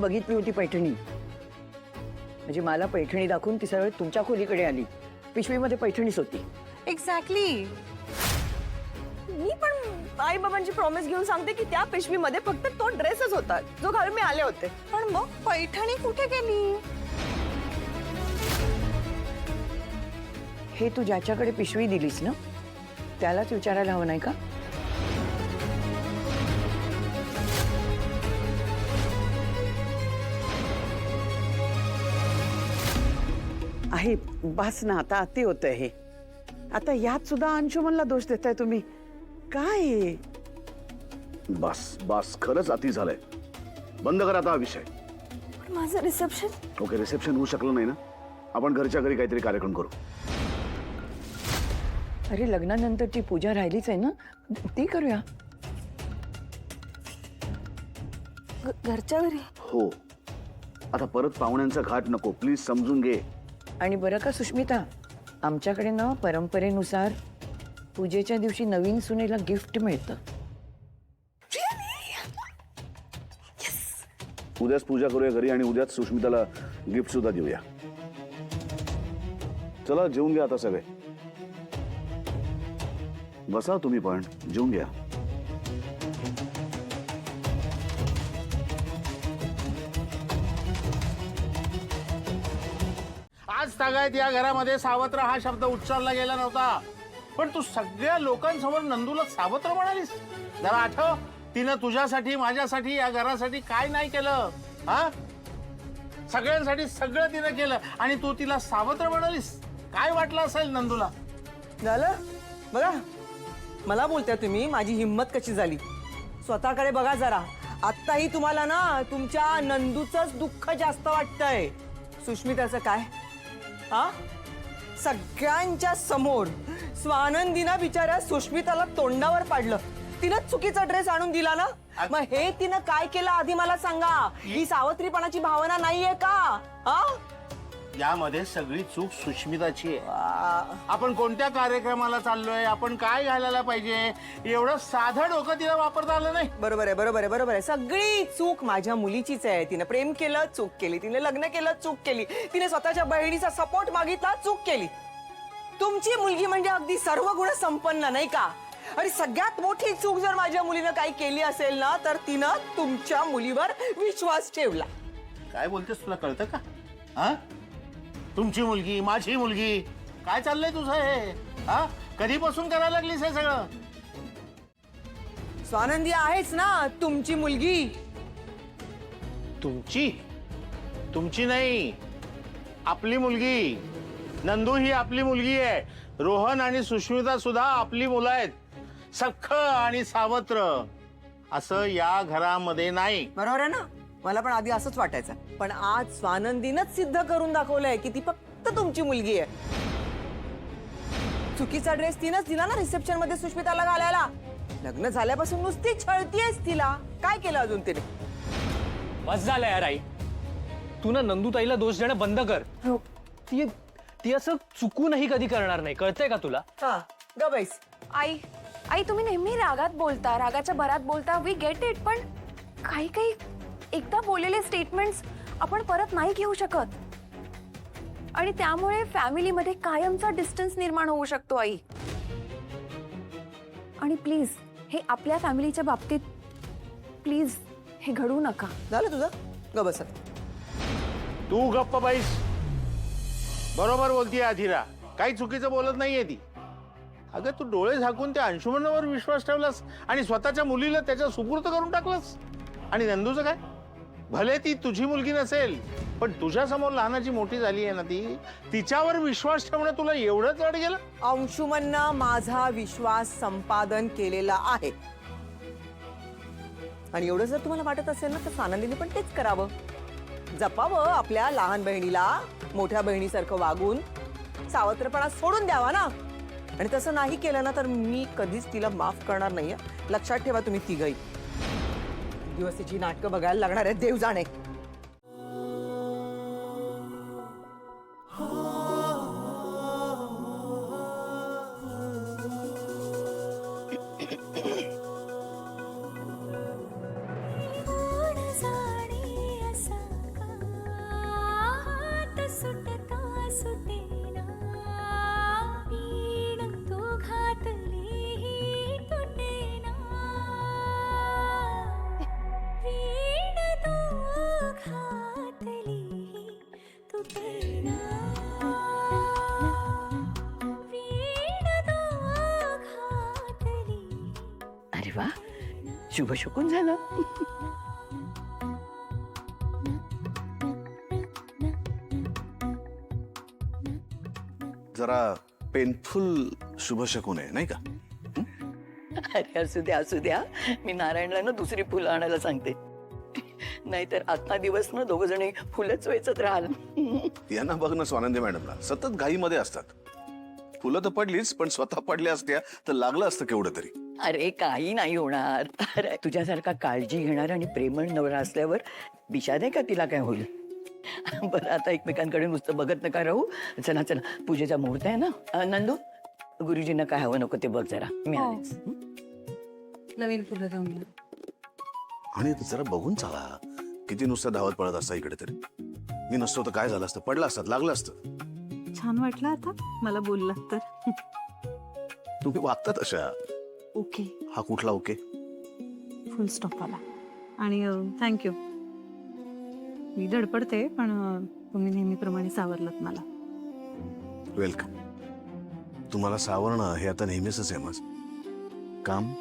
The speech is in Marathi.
बघितली होती पैठणी, म्हणजे मला पैठणी दाखवून ती सरळ तुमच्या खोलीकडे आली. पिशवीमध्ये पैठणीच होती. एक्झॅक्टली. मी पण आई बाबांची प्रॉमिस घेऊन सांगते की त्या पिशवीमध्ये फक्त तो ड्रेसच होता जो घालून मी आले होते. पण मग पैठणी कुठे गेली? हे तू ज्याच्याकडे पिशवी दिलीस ना त्यालाच विचारायला हवं नाही का? आहे बस ना, आता अति होतंय हे. आता यात सुद्धा अंशुमनला दोष देताय तुम्ही. काय हे? बस बस, खरंच अति झालंय. बंद करा आता हा विषय. पण माझं रिसेप्शन. ओके, रिसेप्शन होऊ शकलं नाही ना, आपण घरच्या घरी काहीतरी कार्यक्रम करू. अरे लग्नानंतरची पूजा राहिलीच आहे ना, ती करूया. घरच्या घरी? हो, आता परत पाहुण्यांचा घाट नको, प्लीज समजून घे. आणि बरं का सुष्मिता, आमच्याकडे ना परंपरेनुसार पूजेच्या दिवशी नवीन सुनेला गिफ्ट मिळतं. उद्याच पूजा करूया घरी आणि उद्याच सुष्मिताला गिफ्ट सुद्धा देऊया. चला जेवून घ्या आता सगळे. बसा तुम्ही पण, जेवून घ्या. आज सगळ्यात या घरामध्ये सावत्र हा शब्द उच्चारला गेला नव्हता, पण तू सगळ्या लोकांसमोर नंदूला सावत्र म्हणालीस. जरा आठव, तिनं तुझ्यासाठी माझ्यासाठी या घरासाठी काय नाही केलं. हा, सगळ्यांसाठी सगळं तिनं केलं आणि तू तिला सावत्र म्हणालीस. काय वाटलं असेल नंदूला? झालं बघा, मला बोलताय तुम्ही माझी हिम्मत कशी झाली. स्वतःकडे बघा जरा. आत्ताही तुम्हाला ना तुमच्या नंदूचंच दुःख जास्त वाटतंय. सुष्मिताचं काय? हा, सगळ्यांच्या समोर स्वानंदीनं बिचाऱ्या सुष्मिताला तोंडावर पाडलं. तिनं चुकीचा ड्रेस आणून दिला ना, मग हे तिनं काय केलं आधी मला सांगा. ही सावत्रीपणाची भावना नाहीये का? हा, यामध्ये सगळी चूक सुष्मिताची आहे. आपण कोणत्या कार्यक्रमाला चाललोय, आपण काय घालायला पाहिजे, एवढं साधं डोकं तिला वापरता आलं नाही. बरोबर आहे, बरोबर आहे, बरोबर आहे. सगळी चूक माझ्या मुलीचीच आहे. तिने प्रेम केलं, चूक केली. तिने लग्न केलं, चूक केली. तिने स्वतःच्या बहिणीचा सपोर्ट मागितला, चूक केली. तुमची मुलगी म्हणजे अगदी सर्व गुण संपन्न, नाही का? आणि सगळ्यात मोठी चूक जर माझ्या मुलीनं काही केली असेल ना, तर तिनं तुमच्या मुलीवर विश्वास ठेवला. काय बोलतेस, तुला कळतं का? हा, तुमची मुलगी, माझी मुलगी, काय चाललंय तुझं हे? हा, कधीपासून करायला लागलीस हे सगळं? स्वानंदी आहेच ना तुमची मुलगी. तुमची? तुमची नाही, आपली मुलगी. नंदू ही आपली मुलगी आहे. रोहन आणि सुष्मिता सुद्धा आपली मुलं आहेत. सख्ख आणि सावत्र असं या घरामध्ये नाही. बरोबर आहे ना? मला पण आधी असंच वाटायचं, पण आज स्वानंदीनच सिद्ध करून दाखवलंय की ती फक्त तुमची मुलगी आहे. चुकीचा ड्रेस तिनंच दिला ना रिसेप्शन मध्ये सुष्मिताला घालायला. लग्न झाल्यापासून नुसती छळतीयेस तिला. काय केलं अजून तिने? बस झालं यार आई, तू ना नंदूताईला दोष देणं बंद कर. ती असं चुकूनही कधी करणार नाही, कळतंय का तुला? हा, ग बैस. आई आई तुम्ही नेहमी रागात बोलता, रागाच्या भरात बोलता. वी गेट इट, पण काही काही एकदा बोललेले स्टेटमेंट्स आपण परत नाही घेऊ शकत आणि त्यामुळे फॅमिलीमध्ये कायमचा डिस्टन्स निर्माण होऊ शकतो आई. आणि प्लीज हे आपल्या फॅमिलीच्या बाबतीत प्लीज हे घडू नका. झालं तुझं? ग बस. तू गप्प बाईस. बरोबर बोलतीये अधीरा, काही चुकीचं बोलत नाहीये ती. अगं तू डोळे झाकून त्या अंशुमनावर विश्वास ठेवलास आणि स्वतःच्या मुलीला त्याच्या सुपूर्द करून टाकलंस. आणि नंदूचं काय? भले ती तुझी मुलगी नसेल, पण तुझ्या समोर लहानाची मोठी झाली आहे ना ती, तिच्यावर विश्वास ठेवणं तुला एवढं जड गेलं? अंशुमननं माझा विश्वास संपादन केलेला आहे आणि एवढं जर तुम्हाला वाटत असेल ना, तर स्वानंदीने पण तेच करावं. जपावं आपल्या लहान बहिणीला, मोठ्या बहिणीसारखं वागून सावत्रपणा सोडून द्यावा ना. आणि तसं नाही केलं ना, तर मी कधीच तिला माफ करणार नाहीये. लक्षात ठेवा तुम्ही तिघही. दिवस तिची नाटकं बघायला लागणार आहेत, देव जाणे. कोण जाणे असा अरे वा, शुभ शकून झालं. जरा पेनफुल शुभ शकून आहे नाही का? अरे असू द्या, मी नारायणला ना दुसरी फुलं आणायला सांगते. नाहीतर आत्ता दिवस ना दोघ जणी फुलंच वेचत राहाल. यांना बघ ना स्वानंदी मॅडमला, सतत घाईमध्ये असतात. फुलं तर पडलीच, पण स्वतः पडल्या असत्या तर लागलं असतं केवढं तरी. अरे काही नाही होणार. अरे तुझ्यासारखा काळजी घेणार आणि प्रेमळ नवरा असल्यावर विषाद आहे का तिला काय होईल. बरं आता एकमेकांकडे नुसतं बघत नका राहू. चला चला, पूजेचा मुहूर्त आहे ना. नंदू, गुरुजींना काय हवं नको ते बघ जरा. मी आलेच. नवीन फुलं घेऊन ये. आणि जरा बघून चाला, किती नुसतं धावत पडत असता इकडे तरी. मी नसतो तर काय झालं असतं, पडलं असतं, लागलं असतं. छान वाटलं आता मला बोलला तर. तुम्ही वागता तशा. ओके, हा कुठला ओके? फुल स्टॉप आला. आणि थँक्यू. मी धडपडते पण तुम्ही नेहमीप्रमाणे सावरलत मला. वेलकम. तुम्हाला सावरणं हे आता नेहमीच आहे माझं काम.